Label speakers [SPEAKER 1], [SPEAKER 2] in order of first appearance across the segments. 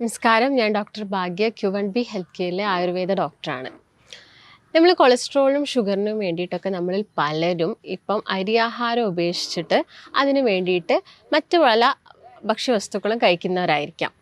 [SPEAKER 1] നമസ്കാരം, ഞാൻ ഡോക്ടർ ഭാഗ്യ Q1B health കെയറിലെ Ayurveda ഡോക്ടറാണ്. നമ്മൾ കൊളസ്ട്രോളിനും ഷുഗറിനും വേണ്ടിയിട്ടൊക്കെ നമ്മളിൽ പലരും ഇപ്പം അരിയാഹാരം ഉപേക്ഷിച്ചിട്ട് അതിന് വേണ്ടിയിട്ട് മറ്റു പല ഭക്ഷ്യവസ്തുക്കളും കഴിക്കുന്നവരായിരിക്കാം.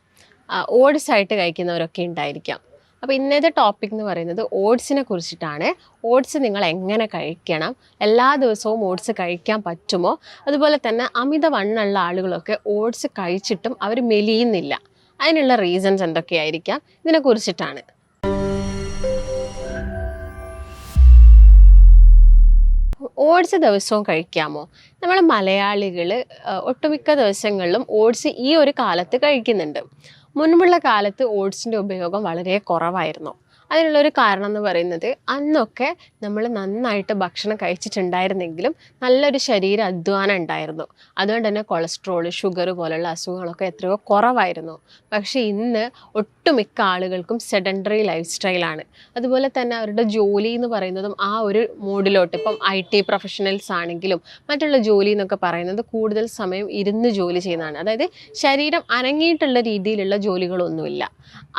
[SPEAKER 1] ഓട്സ് ആയിട്ട് കഴിക്കുന്നവരൊക്കെ ഉണ്ടായിരിക്കാം. അപ്പോൾ ഇന്നത്തെ ടോപ്പിക് എന്ന് പറയുന്നത് ഓട്സിനെ കുറിച്ചിട്ടാണ്. ഓട്സ് നിങ്ങൾ എങ്ങനെ കഴിക്കണം, എല്ലാ ദിവസവും ഓട്സ് കഴിക്കാൻ പറ്റുമോ, അതുപോലെ തന്നെ അമിതവണ്ണമുള്ള ആളുകളൊക്കെ ഓട്സ് കഴിച്ചിട്ടും അവർ മെലിയുന്നില്ല, അതിനുള്ള റീസൺസ് എന്തൊക്കെയായിരിക്കാം, ഇതിനെക്കുറിച്ചിട്ടാണ്. ഓട്സ് ദിവസവും കഴിക്കാമോ? നമ്മൾ മലയാളികൾ ഒട്ടുമിക്ക ദിവസങ്ങളിലും ഓട്സ് ഈ ഒരു കാലത്ത് കഴിക്കുന്നുണ്ട്. മുൻപുള്ള കാലത്ത് ഓട്സിൻ്റെ ഉപയോഗം വളരെ കുറവായിരുന്നു. അതിനുള്ളൊരു കാരണം എന്ന് പറയുന്നത് അന്നൊക്കെ നമ്മൾ നന്നായിട്ട് ഭക്ഷണം കഴിച്ചിട്ടുണ്ടായിരുന്നെങ്കിലും നല്ലൊരു ശരീര അധ്വാനം ഉണ്ടായിരുന്നു. അതുകൊണ്ട് തന്നെ കൊളസ്ട്രോൾ, ഷുഗർ പോലുള്ള അസുഖങ്ങളൊക്കെ എത്രയോ കുറവായിരുന്നു. പക്ഷേ ഇന്ന് ഒട്ടുമിക്ക ആളുകൾക്കും സെഡൻറ്ററി ലൈഫ് സ്റ്റൈലാണ്. അതുപോലെ തന്നെ അവരുടെ ജോലി എന്ന് പറയുന്നതും ആ ഒരു മൂഡിലോട്ട്, ഇപ്പം IT പ്രൊഫഷണൽസ് ആണെങ്കിലും മറ്റുള്ള ജോലി എന്നൊക്കെ പറയുന്നത് കൂടുതൽ സമയം ഇരുന്ന് ജോലി ചെയ്യുന്നതാണ്. അതായത് ശരീരം അനങ്ങിയിട്ടുള്ള രീതിയിലുള്ള ജോലികളൊന്നുമില്ല.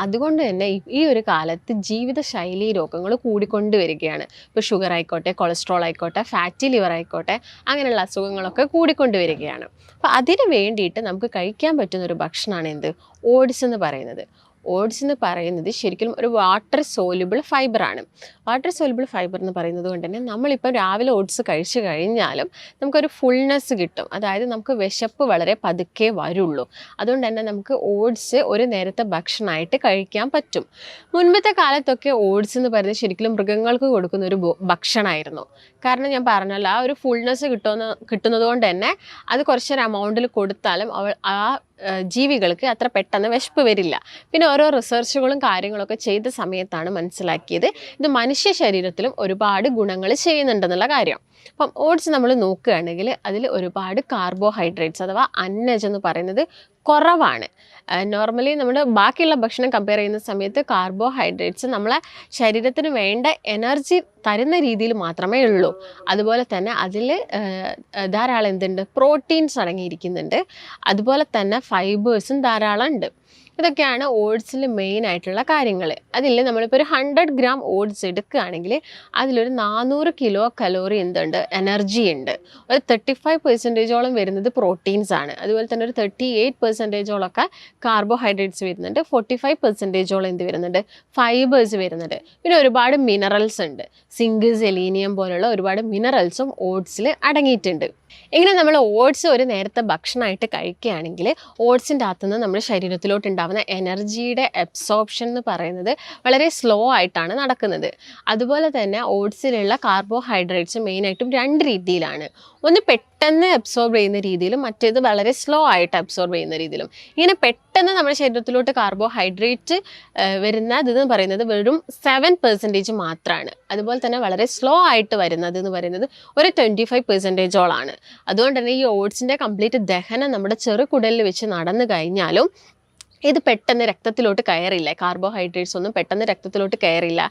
[SPEAKER 1] അതുകൊണ്ട് തന്നെ ഈ ഒരു കാലത്ത് ജീവിതശൈലി രോഗങ്ങൾ കൂടിക്കൊണ്ട് വരികയാണ്. ഇപ്പോൾ ഷുഗർ ആയിക്കോട്ടെ, കൊളസ്ട്രോൾ ആയിക്കോട്ടെ, ഫാറ്റി ലിവർ ആയിക്കോട്ടെ, അങ്ങനെയുള്ള അസുഖങ്ങളൊക്കെ കൂടിക്കൊണ്ട് വരികയാണ്. അപ്പോൾ അതിന് വേണ്ടിയിട്ട് നമുക്ക് കഴിക്കാൻ പറ്റുന്നൊരു ഭക്ഷണമാണ് എന്ത്? ഓട്സ് എന്ന് പറയുന്നത്. ഓട്സ് എന്ന് പറയുന്നത് ശരിക്കും ഒരു water soluble ഫൈബറാണ്. Water soluble fibre എന്ന് പറയുന്നത് കൊണ്ട് തന്നെ നമ്മളിപ്പോൾ രാവിലെ ഓട്സ് കഴിച്ചു കഴിഞ്ഞാലും നമുക്കൊരു ഫുൾനെസ് കിട്ടും. അതായത് നമുക്ക് വിശപ്പ് വളരെ പതുക്കെ വരുള്ളൂ. അതുകൊണ്ട് തന്നെ നമുക്ക് ഓട്സ് ഒരു നേരത്തെ ഭക്ഷണമായിട്ട് കഴിക്കാൻ പറ്റും. മുൻപത്തെ കാലത്തൊക്കെ ഓട്സ് എന്ന് പറയുന്നത് ശരിക്കും മൃഗങ്ങൾക്ക് കൊടുക്കുന്ന ഒരു ഭക്ഷണമായിരുന്നു. കാരണം ഞാൻ പറഞ്ഞല്ലോ, ആ ഒരു ഫുൾനെസ് കിട്ടുന്നത് കൊണ്ട് തന്നെ അത് കുറച്ചൊരു എമൗണ്ടിൽ കൊടുത്താലും ആ ജീവികൾക്ക് അത്ര പെട്ടെന്ന് വിശപ്പ് വരില്ല. പിന്നെ ഓരോ റിസർച്ചുകളും കാര്യങ്ങളൊക്കെ ചെയ്ത സമയത്താണ് മനസ്സിലാക്കിയത് ഇത് മനുഷ്യ ശരീരത്തിലും ഒരുപാട് ഗുണങ്ങൾ ചെയ്യുന്നുണ്ടെന്നുള്ള കാര്യം. അപ്പം ഓട്സ് നമ്മൾ നോക്കുകയാണെങ്കിൽ അതിൽ ഒരുപാട് കാർബോഹൈഡ്രേറ്റ്സ് അഥവാ അന്നജം എന്ന് പറയുന്നത് കുറവാണ്. നോർമലി നമ്മൾ ബാക്കിയുള്ള ഭക്ഷണം കമ്പയർ ചെയ്യുന്ന സമയത്ത് കാർബോഹൈഡ്രേറ്റ്സ് നമ്മളെ ശരീരത്തിന് വേണ്ട എനർജി തരുന്ന രീതിയിൽ മാത്രമേ ഉള്ളൂ. അതുപോലെ തന്നെ അതിൽ ധാരാളം എന്തുണ്ട്, പ്രോട്ടീൻസ് അടങ്ങിയിരിക്കുന്നുണ്ട്. അതുപോലെ തന്നെ ഫൈബേഴ്സും ധാരാളം ഉണ്ട്. ഇതൊക്കെയാണ് ഓട്സിൽ മെയിൻ ആയിട്ടുള്ള കാര്യങ്ങൾ. അതിൽ നമ്മളിപ്പോൾ ഒരു 100 ഗ്രാം ഓട്സ് എടുക്കുകയാണെങ്കിൽ അതിലൊരു 400 കിലോ കലോറി എന്തുണ്ട്, എനർജി ഉണ്ട്. ഒരു 35% വരുന്നത് പ്രോട്ടീൻസ് ആണ്. അതുപോലെ തന്നെ ഒരു 38% കാർബോഹൈഡ്രേറ്റ്സ് വരുന്നുണ്ട്. 45% എന്ത് വരുന്നുണ്ട്, ഫൈബേഴ്സ് വരുന്നുണ്ട്. പിന്നെ ഒരുപാട് മിനറൽസ് ഉണ്ട്. സിങ്ക്, സെലീനിയം പോലുള്ള ഒരുപാട് മിനറൽസും ഓട്സിൽ അടങ്ങിയിട്ടുണ്ട്. ഇങ്ങനെ നമ്മൾ ഓട്സ് ഒരു നേരത്തെ ഭക്ഷണമായിട്ട് കഴിക്കുകയാണെങ്കിൽ ഓട്സിൻ്റെ അകത്തുനിന്ന് നമ്മുടെ ശരീരത്തിലോട്ട് ഉണ്ടാകുന്ന എനർജിയുടെ അബ്സോർപ്ഷൻ എന്ന് പറയുന്നത് വളരെ സ്ലോ ആയിട്ടാണ് നടക്കുന്നത്. അതുപോലെ തന്നെ ഓട്സിലുള്ള കാർബോഹൈഡ്രേറ്റ്സ് മെയിനായിട്ടും 2 രീതിയിലാണ്. ഒന്ന് പെട്ടെന്ന് അബ്സോർബ് ചെയ്യുന്ന രീതിയിലും മറ്റേത് വളരെ സ്ലോ ആയിട്ട് അബ്സോർബ് ചെയ്യുന്ന രീതിയിലും. ഇങ്ങനെ പെട്ടെന്ന് നമ്മുടെ ശരീരത്തിലോട്ട് കാർബോഹൈഡ്രേറ്റ് വരുന്നത് എന്ന് പറയുന്നത് വെറും 7% മാത്രമാണ്. അതുപോലെ തന്നെ വളരെ സ്ലോ ആയിട്ട് വരുന്നത് എന്ന് പറയുന്നത് ഒരു 25%ഓളാണ്. അതുകൊണ്ട് തന്നെ ഈ ഓട്സിൻ്റെ കംപ്ലീറ്റ് ദഹനം നമ്മുടെ ചെറുകുടലിൽ വെച്ച് നടന്നു കഴിഞ്ഞാലും ഇത് പെട്ടെന്ന് രക്തത്തിലോട്ട് കയറില്ല. കാർബോഹൈഡ്രേറ്റ്സ് ഒന്നും പെട്ടെന്ന് രക്തത്തിലോട്ട് കയറില്ല.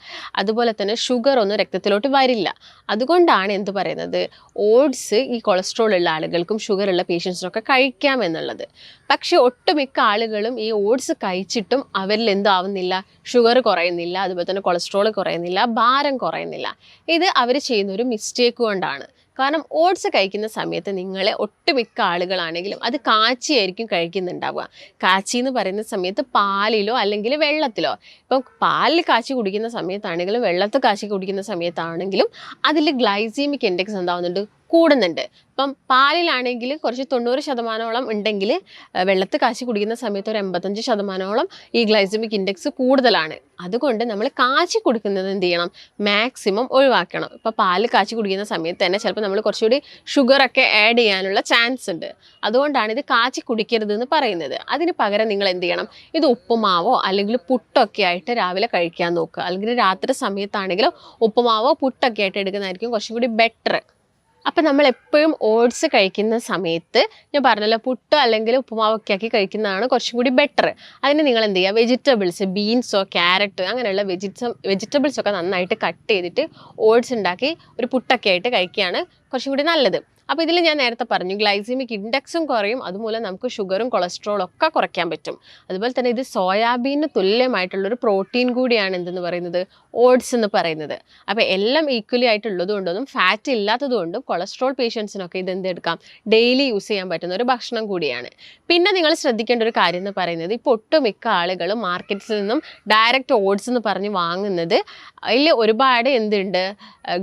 [SPEAKER 1] അതുപോലെ തന്നെ ഷുഗർ ഒന്നും രക്തത്തിലോട്ട് വരില്ല. അതുകൊണ്ടാണ് എന്ത് പറയുന്നത്, ഓട്സ് ഈ കൊളസ്ട്രോൾ ഉള്ള ആളുകൾക്കും ഷുഗർ ഉള്ള പേഷ്യൻസിനൊക്കെ കഴിക്കാമെന്നുള്ളത്. പക്ഷേ ഒട്ടുമിക്ക ആളുകളും ഈ ഓട്സ് കഴിച്ചിട്ടും അവരിൽ എന്താവുന്നില്ല, ഷുഗർ കുറയുന്നില്ല, അതുപോലെ തന്നെ കൊളസ്ട്രോൾ കുറയുന്നില്ല, ഭാരം കുറയുന്നില്ല. ഇത് അവർ ചെയ്യുന്നൊരു മിസ്റ്റേക്ക് കൊണ്ടാണ്. കാരണം ഓട്സ് കഴിക്കുന്ന സമയത്ത് നിങ്ങൾ ഒട്ടുമിക്ക ആളുകളാണെങ്കിലും അത് കാച്ചിയായിരിക്കും കഴിക്കുന്നുണ്ടാവുക. കാച്ചി എന്ന് പറയുന്ന സമയത്ത് പാലിലോ അല്ലെങ്കിൽ വെള്ളത്തിലോ, ഇപ്പം പാലിൽ കാച്ചി കുടിക്കുന്ന സമയത്താണെങ്കിലും വെള്ളത്തിൽ കാച്ചി കുടിക്കുന്ന സമയത്താണെങ്കിലും അതിൽ ഗ്ലൈസീമിക് ഇൻഡെക്സ് എന്താവുന്നുണ്ട്, കൂടുന്നുണ്ട്. ഇപ്പം പാലിലാണെങ്കിൽ കുറച്ച് 90% ഉണ്ടെങ്കിൽ വെള്ളത്തിൽ കാച്ചി കുടിക്കുന്ന സമയത്ത് ഒരു 85% ഈ ഗ്ലൈസമിക് ഇൻഡെക്സ് കൂടുതലാണ്. അതുകൊണ്ട് നമ്മൾ കാച്ചി കുടിക്കുന്നത് എന്ത് ചെയ്യണം, മാക്സിമം ഒഴിവാക്കണം. ഇപ്പോൾ പാല് കാച്ചി കുടിക്കുന്ന സമയത്ത് തന്നെ ചിലപ്പോൾ നമ്മൾ കുറച്ചുകൂടി ഷുഗറൊക്കെ ആഡ് ചെയ്യാനുള്ള ചാൻസ് ഉണ്ട്. അതുകൊണ്ടാണ് ഇത് കാച്ചി കുടിക്കരുത് എന്ന് പറയുന്നത്. അതിന് പകരം നിങ്ങൾ എന്ത് ചെയ്യണം, ഇത് ഉപ്പുമാവോ അല്ലെങ്കിൽ പുട്ടൊക്കെ ആയിട്ട് രാവിലെ കഴിക്കാൻ നോക്കുക. അല്ലെങ്കിൽ രാത്രി സമയത്താണെങ്കിലും ഉപ്പുമാവോ പുട്ടൊക്കെ ആയിട്ട് എടുക്കുന്നതായിരിക്കും കുറച്ചും കൂടി ബെറ്റർ. അപ്പം നമ്മൾ എപ്പോഴും ഓട്സ് കഴിക്കുന്ന സമയത്ത് ഞാൻ പറഞ്ഞല്ലോ, പുട്ടോ അല്ലെങ്കിൽ ഉപ്പുമാവൊക്കെ ആക്കി കഴിക്കുന്നതാണ് കുറച്ചും കൂടി ബെറ്റർ. അതിന് നിങ്ങൾ എന്ത് ചെയ്യുക, വെജിറ്റബിൾസ്, ബീൻസോ ക്യാരറ്റ് അങ്ങനെയുള്ള വെജിറ്റബിൾസൊക്കെ നന്നായിട്ട് കട്ട് ചെയ്തിട്ട് ഓട്സ് ഉണ്ടാക്കി ഒരു പുട്ടൊക്കെ ആയിട്ട് കഴിക്കുകയാണ് കുറച്ചും കൂടി നല്ലത്. അപ്പോൾ ഇതിൽ ഞാൻ നേരത്തെ പറഞ്ഞു ഗ്ലൈസീമിക് ഇൻഡെക്സും കുറയും, അതുമൂലം നമുക്ക് ഷുഗറും കൊളസ്ട്രോളും ഒക്കെ കുറയ്ക്കാൻ പറ്റും. അതുപോലെ തന്നെ ഇത് സോയാബീന് തുല്യമായിട്ടുള്ളൊരു പ്രോട്ടീൻ കൂടിയാണ് എന്തെന്ന് പറയുന്നത്, ഓട്സ് എന്ന് പറയുന്നത്. അപ്പോൾ എല്ലാം ഈക്വലി ആയിട്ടുള്ളത് കൊണ്ടൊന്നും ഫാറ്റ് ഇല്ലാത്തതുകൊണ്ടും കൊളസ്ട്രോൾ പേഷ്യൻസിനൊക്കെ ഇത് എന്തെടുക്കാം, ഡെയിലി യൂസ് ചെയ്യാൻ പറ്റുന്ന ഒരു ഭക്ഷണം കൂടിയാണ്. പിന്നെ നിങ്ങൾ ശ്രദ്ധിക്കേണ്ട ഒരു കാര്യം എന്ന് പറയുന്നത്, ഇപ്പോൾ ഒട്ടുമിക്ക ആളുകളും മാർക്കറ്റിൽ നിന്നും ഡയറക്റ്റ് ഓട്സ് എന്ന് പറഞ്ഞ് വാങ്ങുന്നത് അതിൽ ഒരുപാട് എന്തുണ്ട്,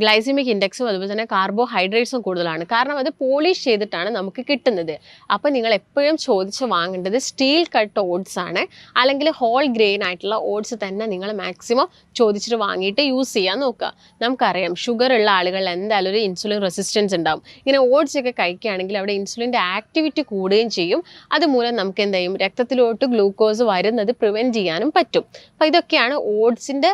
[SPEAKER 1] ഗ്ലൈസമിക് ഇൻഡെക്സും അതുപോലെ തന്നെ കാർബോഹൈഡ്രേറ്റ്സും കൂടുതലാണ്. കാരണം അത് പോളിഷ് ചെയ്തിട്ടാണ് നമുക്ക് കിട്ടുന്നത്. അപ്പോൾ നിങ്ങൾ എപ്പോഴും ചോദിച്ച് വാങ്ങേണ്ടത് സ്റ്റീൽ കട്ട് ഓട്സ് ആണ്, അല്ലെങ്കിൽ ഹോൾ ഗ്രെയിൻ ആയിട്ടുള്ള ഓട്സ് തന്നെ നിങ്ങൾ മാക്സിമം ചോദിച്ചിട്ട് വാങ്ങിയിട്ട് യൂസ് ചെയ്യാൻ നോക്കുക. നമുക്കറിയാം ഷുഗർ ഉള്ള ആളുകളിൽ എന്തായാലും ഒരു ഇൻസുലിൻ റെസിസ്റ്റൻസ് ഉണ്ടാവും. ഇങ്ങനെ ഓട്സ് ഒക്കെ കഴിക്കുകയാണെങ്കിൽ അവിടെ ഇൻസുലിൻ്റെ ആക്ടിവിറ്റി കൂടുകയും ചെയ്യും. അതുമൂലം നമുക്ക് എന്ത് ചെയ്യും, രക്തത്തിലോട്ട് ഗ്ലൂക്കോസ് വരുന്നത് പ്രിവെൻറ്റ് ചെയ്യാനും പറ്റും. അപ്പോൾ ഇതൊക്കെയാണ് ഓട്സിൻ്റെ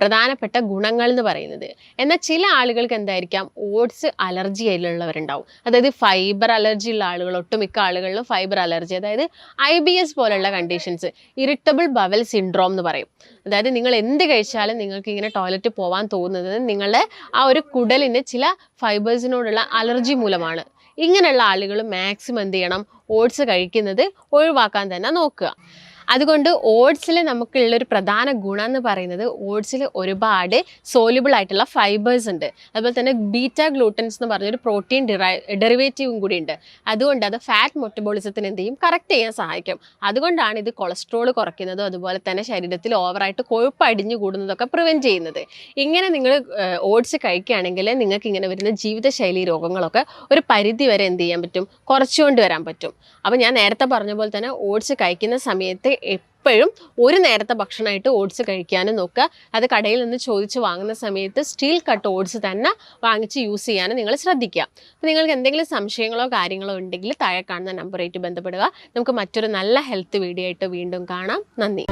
[SPEAKER 1] പ്രധാനപ്പെട്ട ഗുണങ്ങൾ എന്ന് പറയുന്നത്. എന്നാൽ ചില ആളുകൾക്ക് എന്തായിരിക്കാം, ഓട്സ് അലർജി ഉള്ളവരുണ്ടാവും. അതായത് ഫൈബർ അലർജി ഉള്ള ആളുകൾ, ഒട്ടുമിക്ക ആളുകളിലും ഫൈബർ അലർജി, അതായത് IBS പോലുള്ള കണ്ടീഷൻസ്, ഇറിറ്റബിൾ ബവൽ സിൻഡ്രോം എന്ന് പറയും. അതായത് നിങ്ങൾ എന്ത് കഴിച്ചാലും നിങ്ങൾക്ക് ഇങ്ങനെ ടോയ്ലറ്റ് പോകാൻ തോന്നുന്നത് നിങ്ങളുടെ ആ ഒരു കുടലിന് ചില ഫൈബേഴ്സിനോടുള്ള അലർജി മൂലമാണ്. ഇങ്ങനെയുള്ള ആളുകൾ മാക്സിമം എന്ത് ചെയ്യണം, ഓട്സ് കഴിക്കുന്നത് ഒഴിവാക്കാൻ തന്നെ നോക്കുക. അതുകൊണ്ട് ഓട്സിൽ നമുക്കുള്ളൊരു പ്രധാന ഗുണം എന്ന് പറയുന്നത്, ഓട്സിൽ ഒരുപാട് സോല്യൂബിൾ ആയിട്ടുള്ള ഫൈബേഴ്സ് ഉണ്ട്. അതുപോലെ തന്നെ ബീറ്റ ഗ്ലൂട്ടൻസ് എന്ന് പറഞ്ഞൊരു പ്രോട്ടീൻ ഡെറിവേറ്റീവും കൂടി ഉണ്ട്. അതുകൊണ്ട് അത് ഫാറ്റ് മെറ്റബോളിസത്തിന് എന്ത് ചെയ്യും, കറക്റ്റ് ചെയ്യാൻ സഹായിക്കും. അതുകൊണ്ടാണ് ഇത് കൊളസ്ട്രോൾ കുറയ്ക്കുന്നതും അതുപോലെ തന്നെ ശരീരത്തിൽ ഓവറായിട്ട് കൊഴുപ്പ് അടിഞ്ഞു കൂടുന്നതൊക്കെ പ്രിവെൻറ്റ് ചെയ്യുന്നത്. ഇങ്ങനെ നിങ്ങൾ ഓട്സ് കഴിക്കുകയാണെങ്കിൽ നിങ്ങൾക്ക് ഇങ്ങനെ വരുന്ന ജീവിതശൈലി രോഗങ്ങളൊക്കെ ഒരു പരിധി വരെ എന്ത് ചെയ്യാൻ പറ്റും, കുറച്ചുകൊണ്ട് വരാൻ പറ്റും. അപ്പോൾ ഞാൻ നേരത്തെ പറഞ്ഞ പോലെ തന്നെ ഓട്സ് കഴിക്കുന്ന സമയത്ത് എപ്പോഴും ഒരു നേരത്തെ ഭക്ഷണമായിട്ട് ഓട്സ് കഴിക്കാനും നോക്കുക. അത് കടയിൽ നിന്ന് ചോദിച്ച് വാങ്ങുന്ന സമയത്ത് സ്റ്റീൽ കട്ട് ഓട്സ് തന്നെ വാങ്ങിച്ച് യൂസ് ചെയ്യാനും നിങ്ങൾ ശ്രദ്ധിക്കുക. അപ്പോൾ നിങ്ങൾക്ക് എന്തെങ്കിലും സംശയങ്ങളോ കാര്യങ്ങളോ ഉണ്ടെങ്കിൽ താഴെ കാണുന്ന നമ്പറായിട്ട് ബന്ധപ്പെടുക. നമുക്ക് മറ്റൊരു നല്ല ഹെൽത്ത് വീഡിയോ ആയിട്ട് വീണ്ടും കാണാം. നന്ദി.